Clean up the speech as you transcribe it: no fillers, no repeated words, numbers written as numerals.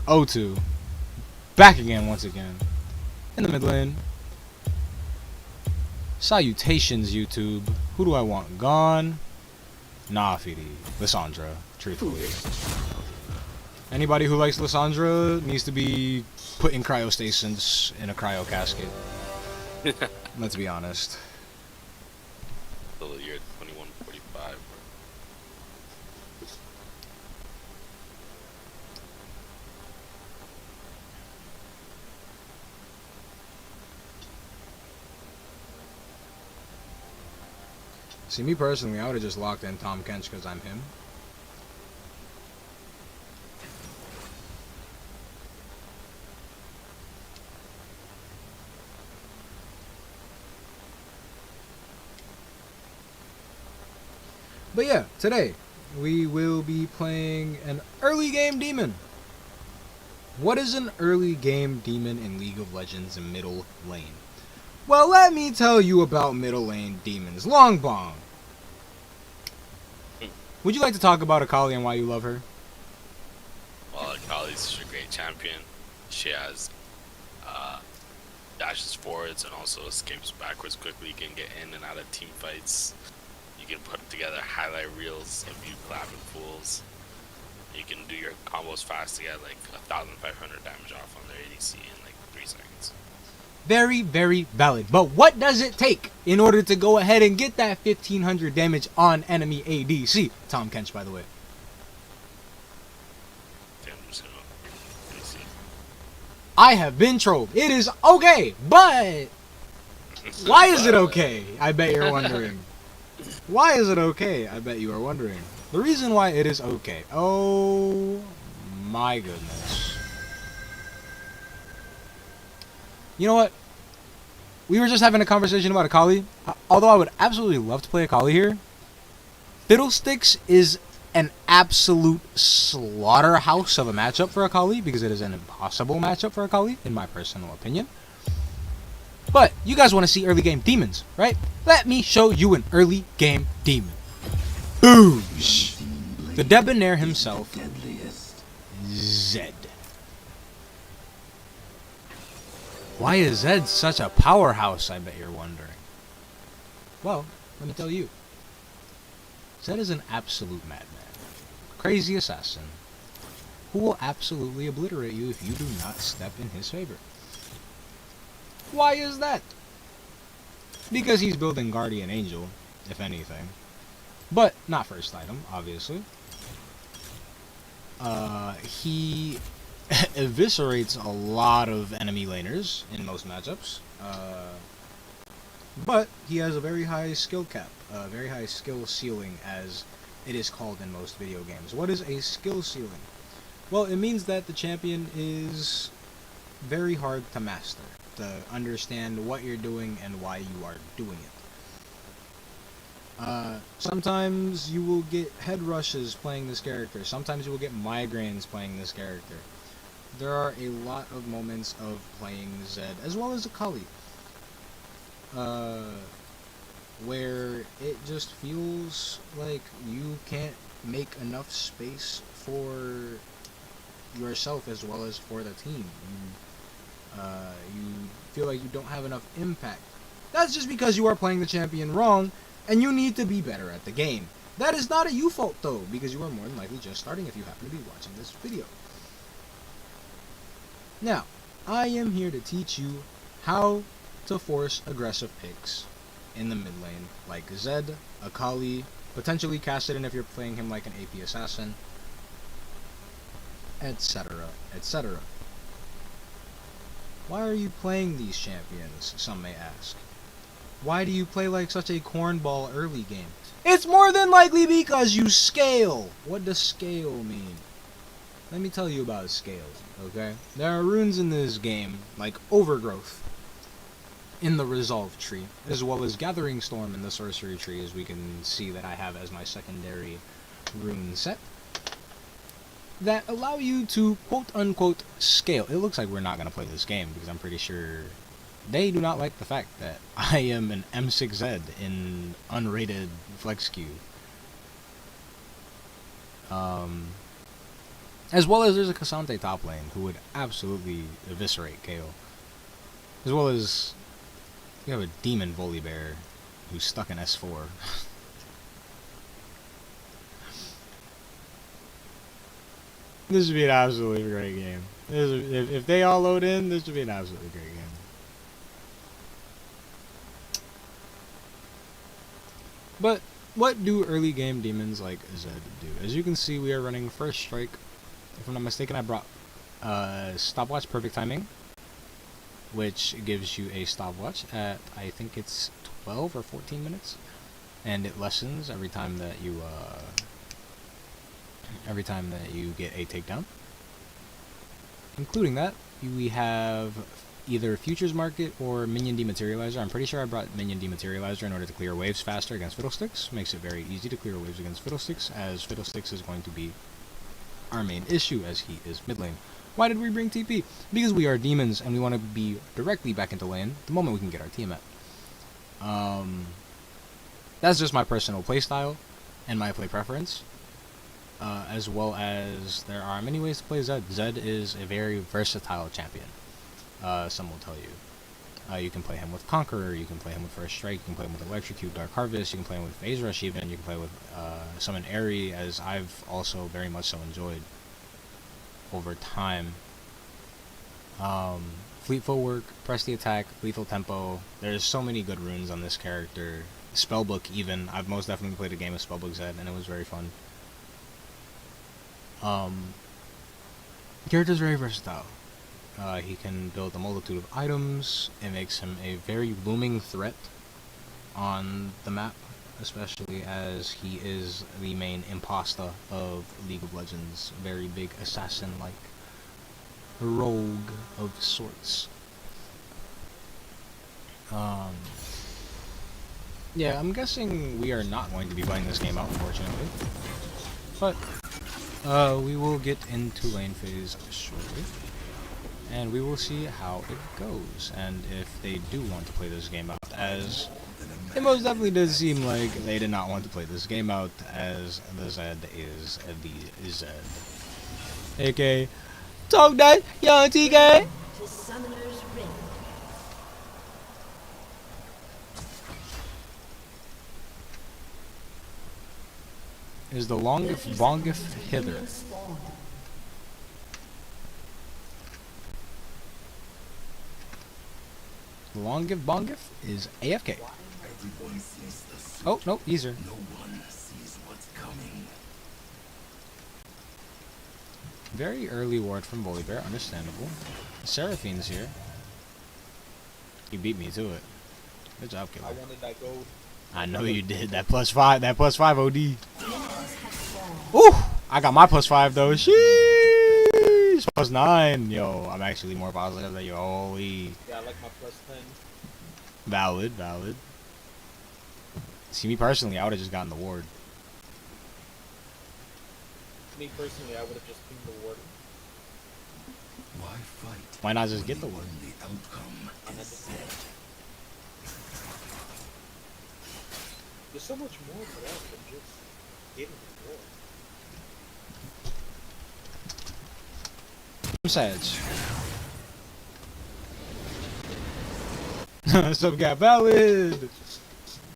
O2. Back again once again. In the mid lane. Salutations, YouTube. Who do I want? Gone? Nah, Fidi. Lissandra, truthfully. Anybody who likes Lissandra needs to be put in cryostasis in a cryo casket. Let's be honest. Till the year 2145. See, me personally, I would have just locked in Tom Kench because I'm him. But yeah, today we will be playing an early game demon. What is an early game demon in League of Legends in middle lane? Well, let me tell you about middle lane demons. Long Bong. Would you like to talk about Akali and why you love her? Well, Akali's such a great champion. She has dashes forwards and also escapes backwards quickly. You can get in and out of team fights. You can put together highlight reels of you clapping fools. You can do your combos fast to get like 1,500 damage off on their ADC in like 3 seconds. Very, very valid. But what does it take in order to go ahead and get that 1,500 damage on enemy ADC? Tom Kench, by the way. Okay, I'm just gonna ADC. I have been trolled. It is okay, but why is it okay? I bet you're wondering. Why is it okay? I bet you are wondering. The reason why it is okay. Oh my goodness. You know what? We were just having a conversation about Akali. Although I would absolutely love to play Akali here, Fiddlesticks is an absolute slaughterhouse of a matchup for Akali because it is an impossible matchup for Akali, in my personal opinion. But you guys want to see early game demons, right? Let me show you an early game demon. Boosh! The debonair himself, Zed. Why is Zed such a powerhouse, I bet you're wondering. Well, let me tell you. Zed is an absolute madman. Crazy assassin. Who will absolutely obliterate you if you do not step in his favor. Why is that? Because he's building Guardian Angel, if anything. But not first item, obviously. He eviscerates a lot of enemy laners in most matchups. But he has a very high skill cap, a very high skill ceiling, as it is called in most video games. What is a skill ceiling? Well, it means that the champion is very hard to master, to understand what you're doing and why you are doing it. Sometimes you will get head rushes playing this character. Sometimes you will get migraines playing this character. There are a lot of moments of playing Zed, as well as Akali, where it just feels like you can't make enough space for yourself as well as for the team. You feel like you don't have enough impact. That's just because you are playing the champion wrong, and you need to be better at the game. That is not a you fault though, because you are more than likely just starting if you happen to be watching this video. Now, I am here to teach you how to force aggressive picks in the mid lane, like Zed, Akali, potentially Kassadin if you're playing him like an AP assassin, etc., etc. Why are you playing these champions, some may ask? Why do you play like such a cornball early game? It's more than likely because you scale! What does scale mean? Let me tell you about scale, okay? There are runes in this game, like Overgrowth in the Resolve tree, as well as Gathering Storm in the Sorcery tree, as we can see that I have as my secondary rune set, that allow you to quote-unquote scale. It looks like we're not going to play this game, because I'm pretty sure they do not like the fact that I am an M6Z in unrated flex queue. As well as there's a Cassante top lane who would absolutely eviscerate KO. As well as you have a demon Volibear who's stuck in S4. This should be an absolutely great game. If they all load in, this should be an absolutely great game. But what do early game demons like Zed do? As you can see, we are running First Strike. If I'm not mistaken, I brought stopwatch perfect timing, which gives you a stopwatch at, I think it's 12 or 14 minutes, and it lessens every time that you get a takedown. Including that, we have either Futures Market or Minion Dematerializer. I'm pretty sure I brought Minion Dematerializer in order to clear waves faster against Fiddlesticks. Makes it very easy to clear waves against Fiddlesticks, as Fiddlesticks is going to be our main issue as he is mid lane. Why did we bring TP? Because we are demons and we want to be directly back into lane the moment we can get our Tiamat. That's just my personal playstyle and my play preference. As well as there are many ways to play Zed. Zed is a very versatile champion. Some will tell you. You can play him with Conqueror, you can play him with First Strike, you can play him with Electrocute, Dark Harvest, you can play him with Phase Rush even, you can play with Summon Airy, as I've also very much so enjoyed over time. Fleet Footwork, Press the Attack, Lethal Tempo, there's so many good runes on this character. Spellbook even, I've most definitely played a game of Spellbook Zed and it was very fun. The character's very versatile. He can build a multitude of items. It makes him a very looming threat on the map, especially as he is the main imposter of League of Legends. Very big assassin-like rogue of sorts. Yeah, I'm guessing we are not going to be playing this game out, unfortunately. But we will get into lane phase shortly, and we will see how it goes, and if they do want to play this game out, as it most definitely does seem like they did not want to play this game out, as the Zed is the Zed. AK, talk that, young TK! Is the longest hither. The longest bongif is AFK. Oh, no, easier. No one sees what's coming. Very early ward from Volibear, understandable. Seraphine's here. He beat me to it. Good job, killer. I wanted that gold. I know you did. That +5 OD. Ooh! I got my +5 though. Sheesh! +9. Yo, I'm actually more positive than you. Holy. Yeah, I like my +10. Valid. See, me personally, I would have just gotten the ward. Me personally, I would have just pinged the ward. Why fight? Why not just get the when ward? the outcome is set? There's so much more to that than just getting the ward. I'm Sage. Some guy valid.